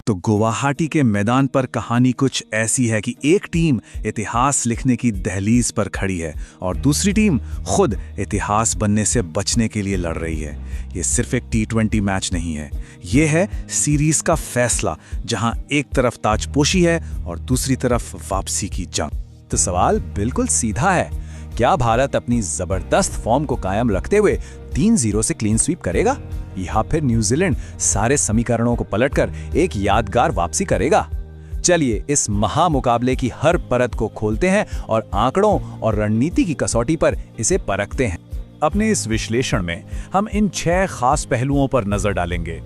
तो गुवाहाटी के मैदान पर कहानी कुछ ऐसी है कि एक टीम इतिहास लिखने की दहलीज पर खड़ी है और दूसरी टीम खुद इतिहास बनने से बचने के लिए लड़ रही है। ये सिर्फ एक T20 मैच नहीं है, ये है सीरीज का फैसला, जहां एक तरफ ताजपोशी है और दूसरी तरफ वापसी की जंग। तो सवाल बिल्कुल सीधा है, क्या भारत अपनी जबरदस्त फॉर्म को कायम रखते हुए 3-0 से क्लीन स्वीप करेगा, या फिर न्यूजीलैंड सारे समीकरणों को पलटकर एक यादगार वापसी करेगा? चलिए इस महामुकाबले की हर परत को खोलते हैं और आंकड़ों और रणनीति की कसौटी पर इसे परखते हैं। अपने इस विश्लेषण में हम इन 6 खास पहलुओं पर नजर डालेंगे।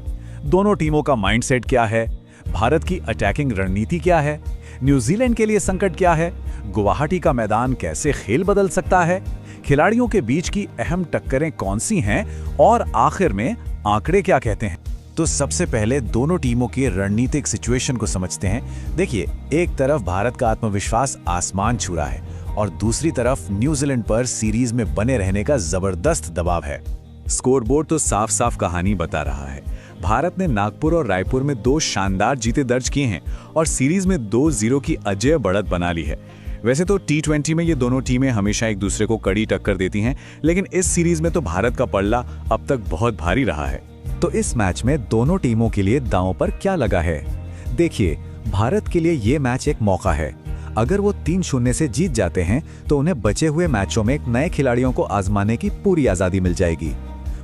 दोनों टीमों का माइंडसेट क्या है, भारत की अटैकिंग रणनीति क्या है, न्यूजीलैंड के लिए संकट क्या है, गुवाहाटी का मैदान कैसे खेल बदल सकता है, खिलाड़ियों के बीच की अहम टक्करें कौन सी हैं और आखिर में आंकड़े क्या कहते हैं। तो सबसे पहले दोनों टीमों की रणनीतिक सिचुएशन को समझते हैं। देखिए, एक तरफ भारत का आत्मविश्वास आसमान छू रहा है और दूसरी तरफ न्यूजीलैंड पर सीरीज में बने रहने का जबरदस्त दबाव है। स्कोरबोर्ड तो साफ साफ कहानी बता रहा है। भारत ने नागपुर और रायपुर में 2 शानदार जीते दर्ज किए हैं और सीरीज में 2-0 की अजेय बढ़त बना ली है। वैसे तो T20 में ये दोनों टीमें हमेशा एक दूसरे को कड़ी टक्कर देती हैं, लेकिन इस सीरीज में तो भारत का पल्ला अब तक बहुत भारी रहा है। तो इस मैच में दोनों टीमों के लिए दांव पर क्या लगा है? देखिए, भारत के लिए ये मैच एक मौका है। अगर वो 3-0 से जीत जाते हैं तो उन्हें बचे हुए मैचों में नए खिलाड़ियों को आजमाने की पूरी आजादी मिल जाएगी।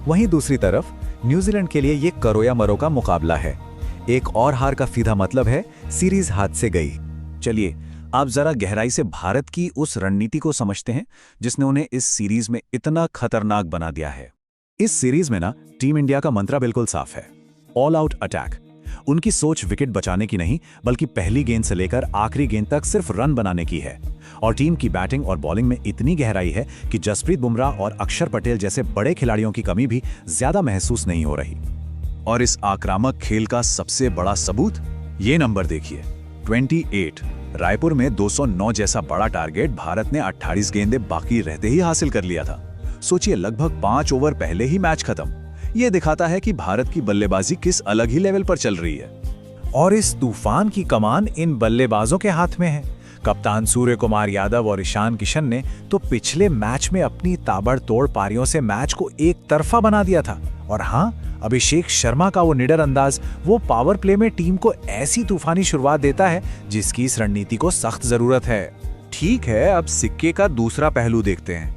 वहीं दूसरी तरफ न्यूजीलैंड के लिए ये करो या मरो का मुकाबला है। एक और हार का सीधा मतलब है सीरीज हाथ से गई। चलिए आप जरा गहराई से भारत की उस रणनीति को समझते हैं जिसने उन्हें इस सीरीज में इतना खतरनाक बना दिया है। इस सीरीज में ना टीम इंडिया का मंत्र बिल्कुल साफ है, ऑल आउट अटैक। उनकी सोच विकेट बचाने की नहीं, बल्कि पहली गेंद से लेकर आखिरी गेंद तक सिर्फ रन बनाने की है। और टीम की बैटिंग और बॉलिंग में इतनी गहराई है कि जसप्रीत बुमराह और अक्षर पटेल जैसे बड़े खिलाड़ियों की कमी भी ज्यादा महसूस नहीं हो रही। और इस आक्रामक खेल का सबसे बड़ा सबूत ये नंबर देखिए, 28। रायपुर में 209 जैसा बड़ा टारगेट भारत ने 28 गेंदें बाकी रहते ही हासिल कर लिया था। सोचिए, लगभग 5 ओवर पहले ही मैच खत्म। यह दिखाता है कि भारत की बल्लेबाजी किस अलग ही लेवल पर चल रही है। और इस तूफान की कमान इन बल्लेबाजों के हाथ में है। कप्तान सूर्य कुमार यादव और ईशान किशन ने तो पिछले मैच में अपनी ताबड़तोड़ पारियों से मैच को एक तरफा बना दिया था। और हाँ, अभिषेक शर्मा का वो निडर अंदाज, वो पावर प्ले में टीम को ऐसी तूफानी शुरुआत देता है जिसकी इस रणनीति को सख्त जरूरत है। ठीक है, अब सिक्के का दूसरा पहलू देखते हैं।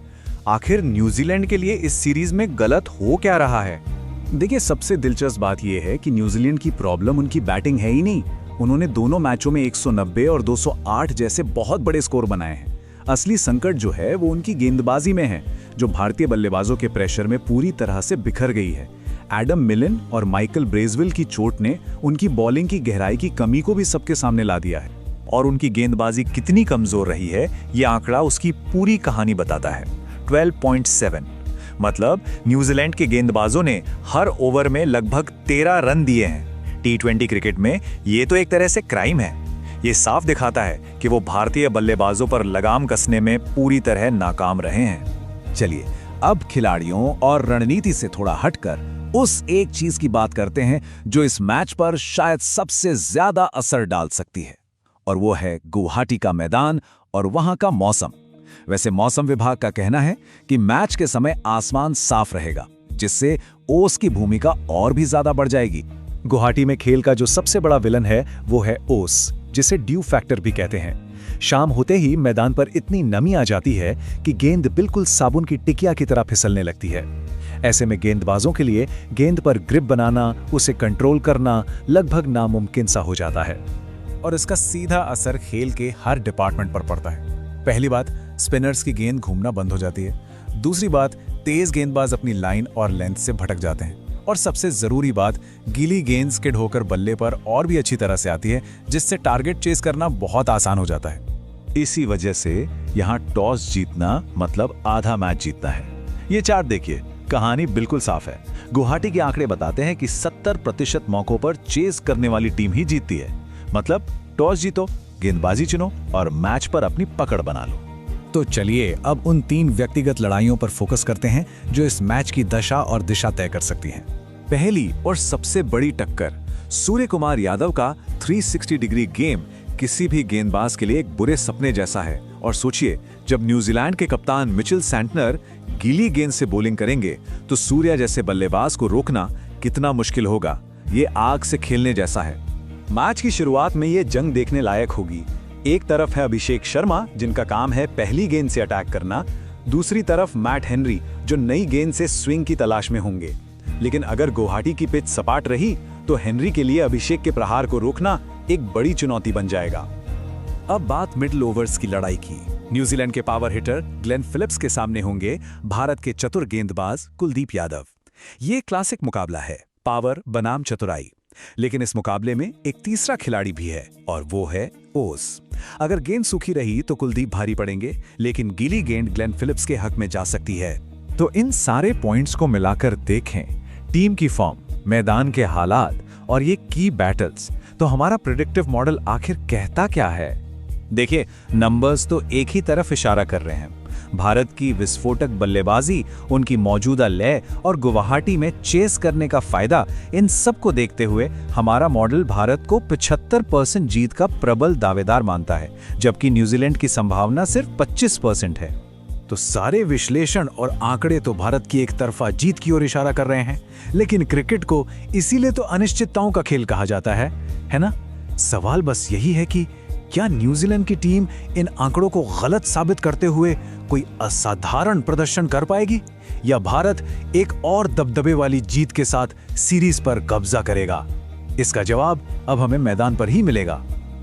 आखिर न्यूजीलैंड के लिए इस सीरीज में गलत हो क्या रहा है? देखिए, सबसे दिलचस्प बात यह है कि न्यूजीलैंड की प्रॉब्लम उनकी बैटिंग है ही नहीं। उन्होंने दोनों मैचों में 190 और 208 जैसे बहुत बड़े स्कोर बनाए हैं। असली संकट जो है वो उनकी गेंदबाजी में है, जो भारतीय बल्लेबाजों के प्रेशर में पूरी तरह से बिखर गई है। एडम मिलन और माइकल ब्रेजविल की चोट ने उनकी बॉलिंग की गहराई की कमी को भी सबके सामने ला दिया है। और उनकी गेंदबाजी कितनी कमजोर रही है, ये आंकड़ा उसकी पूरी कहानी बताता है। 12.7 मतलब न्यूजीलैंड के गेंदबाजों ने हर ओवर में लगभग 13 रन दिए हैं। T20 क्रिकेट में ये तो एक तरह से क्राइम है। ये साफ दिखाता है कि वो भारतीय बल्लेबाजों पर लगाम कसने में पूरी तरह नाकाम रहे हैं। चलिए अब खिलाड़ियों और रणनीति से थोड़ा हटकर उस एक चीज की बात करते हैं जो इस मैच पर शायद सबसे ज्यादा असर डाल सकती है, और वो है गुवाहाटी का मैदान और वहां का मौसम। वैसे मौसम विभाग का कहना है कि मैच के समय आसमान साफ रहेगा, जिससे ओस की भूमिका और भी ज्यादा बढ़ जाएगी। गुवाहाटी में खेल का जो सबसे बड़ा विलन है वो है ओस, जिसे ड्यू फैक्टर भी कहते हैं। शाम होते ही मैदान पर इतनी नमी आ जाती है कि गेंद बिल्कुल साबुन की टिकिया की तरह फिसलने लगती है। ऐसे में गेंदबाजों के लिए गेंद पर ग्रिप बनाना, उसे कंट्रोल करना लगभग नामुमकिन सा हो जाता है। और इसका सीधा असर खेल के हर डिपार्टमेंट पर पड़ता है। पहली बात, स्पिनर्स की गेंद घूमना बंद हो जाती है। दूसरी बात, तेज गेंदबाज अपनी लाइन और लेंथ से भटक जाते हैं। और सबसे जरूरी बात, गीली गेंद स्किड होकर बल्ले पर और भी अच्छी तरह से आती है, जिससे टारगेट चेस करना बहुत आसान हो जाता है। इसी वजह से यहाँ टॉस जीतना मतलब आधा मैच जीतना है। ये चार्ट देखिए, कहानी बिल्कुल साफ है। गुवाहाटी के आंकड़े बताते हैं कि 70% मौकों पर चेस करने वाली टीम ही जीतती है। मतलब टॉस जीतो, गेंदबाजी चुनो और मैच पर अपनी पकड़ बना लो। तो चलिए अब उन 3 व्यक्तिगत लड़ाइयों पर फोकस करते हैं जो इस मैच की दशा और दिशा तय कर सकती हैं। पहली और सबसे बड़ी टक्कर सूर्य कुमार यादव का 360 डिग्री गेम किसी भी गेंदबाज के लिए एक बुरे सपने जैसा है। और सोचिए, जब न्यूजीलैंड के कप्तान मिचेल सैंटनर गीली गेंद से बॉलिंग करेंगे तो सूर्या जैसे बल्लेबाज को रोकना कितना मुश्किल होगा। ये आग से खेलने जैसा है। मैच की शुरुआत में ये जंग देखने लायक होगी। एक तरफ है अभिषेक शर्मा, जिनका काम है पहली गेंद से अटैक करना, दूसरी तरफ मैट हेनरी, जो नई गेंद से स्विंग की तलाश में होंगे। लेकिन अगर गुवाहाटी की पिच सपाट रही तो हेनरी के लिए अभिषेक के प्रहार को रोकना एक बड़ी चुनौती बन जाएगा। अब बात मिडिल ओवर्स की लड़ाई की। न्यूजीलैंड के पावर हिटर ग्लेन फिलिप्स के सामने होंगे भारत के चतुर गेंदबाज कुलदीप यादव। ये क्लासिक मुकाबला है, पावर बनाम चतुराई। लेकिन इस मुकाबले में एक तीसरा खिलाड़ी भी है और वो है ओस। अगर गेंद सूखी रही तो कुलदीप भारी पड़ेंगे, लेकिन गीली गेंद ग्लेन फिलिप्स के हक में जा सकती है। तो इन सारे पॉइंट्स को मिलाकर देखें, टीम की फॉर्म, मैदान के हालात और ये की बैटल्स, तो हमारा प्रेडिक्टिव मॉडल आखिर कहता क्या है? देखिए, नंबर्स तो एक ही तरफ इशारा कर रहे हैं। भारत की विस्फोटक बल्लेबाजी, उनकी मौजूदा लय और गुवाहाटी में चेस करने का फायदा, इन सब को देखते हुए हमारा मॉडल भारत को 75% जीत का प्रबल दावेदार मानता है, जबकि न्यूजीलैंड की संभावना सिर्फ 25% है। तो सारे विश्लेषण और आंकड़े तो भारत की एक तरफा जीत की ओर इशारा कर रहे हैं, लेकिन क्रिकेट को इसीलिए तो अनिश्चितताओं का खेल कहा जाता है ना? सवाल बस यही है कि क्या न्यूजीलैंड की टीम इन आंकड़ों को गलत साबित करते हुए कोई असाधारण प्रदर्शन कर पाएगी, या भारत एक और दबदबे वाली जीत के साथ सीरीज पर कब्जा करेगा? इसका जवाब अब हमें मैदान पर ही मिलेगा।